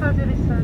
ka diri sa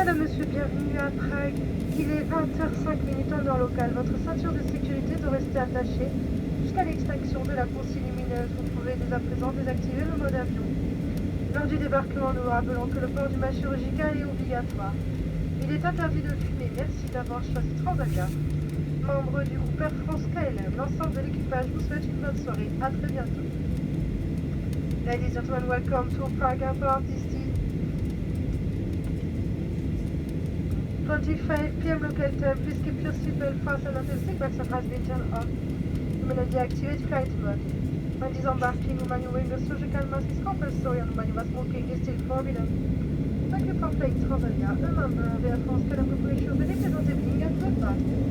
Madame, monsieur, bienvenue à Prague. Il est 20h05 en heure locale. Votre ceinture de sécurité doit rester attachée jusqu'à l'extinction de la consigne lumineuse. Vous pourrez dès à présent désactiver le mode avion. Lors du débarquement, nous vous rappelons que le port du masque chirurgical est obligatoire. Il est interdit de fumer. Merci d'avoir choisi Transavia. Membre du groupe Air France KLM, l'ensemble de l'équipage vous souhaite une bonne soirée. À très bientôt. Ladies and gentlemen, welcome to Prague Airport. This is 25 p.m. local time. Please keep your seatbelt fastened until seatbelt sign has been turned on. You may not deactivate flight mode. When disembarking, woman, you wearing the surgical mask is compulsory and woman, smoking is still forbidden. Thank you for flying Transavia. A member of Air France KLM Corporation. Veuillez présenter Bing and goodbye.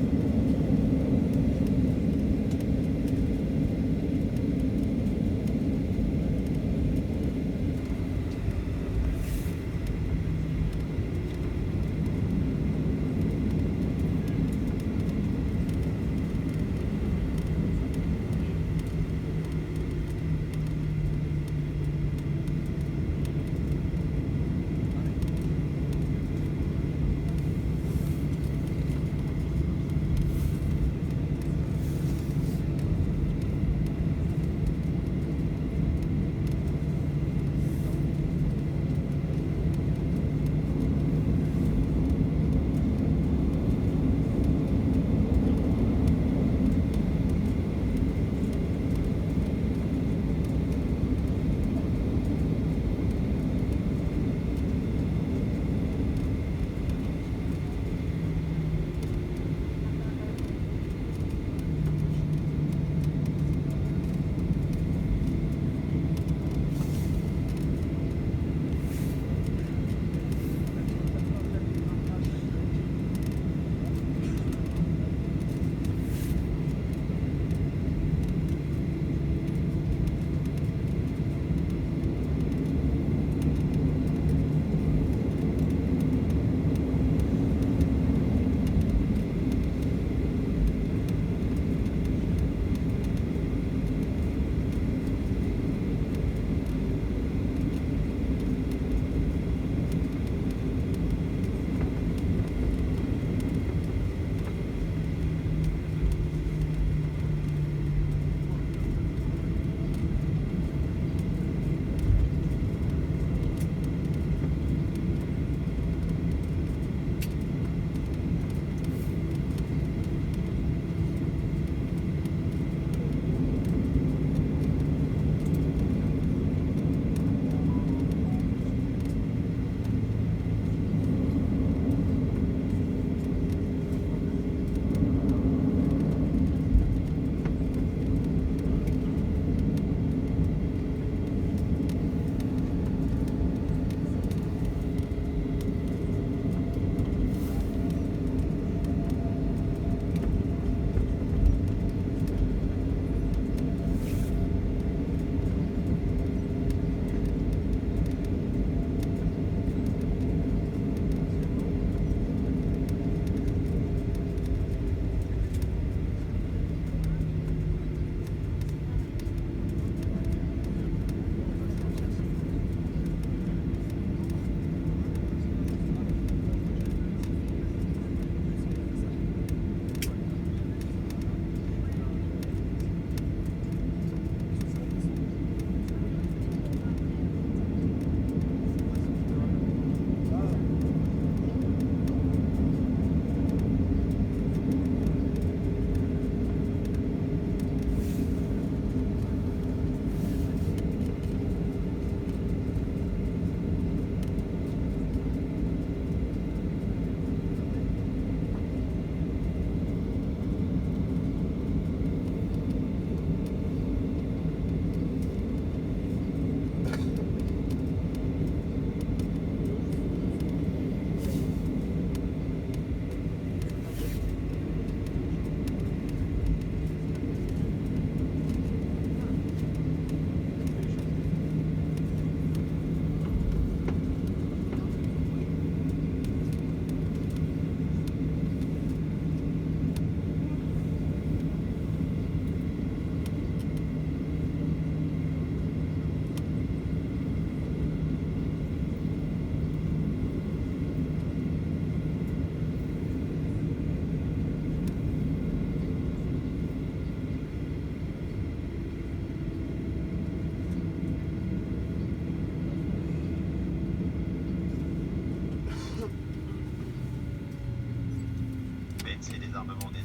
désarmement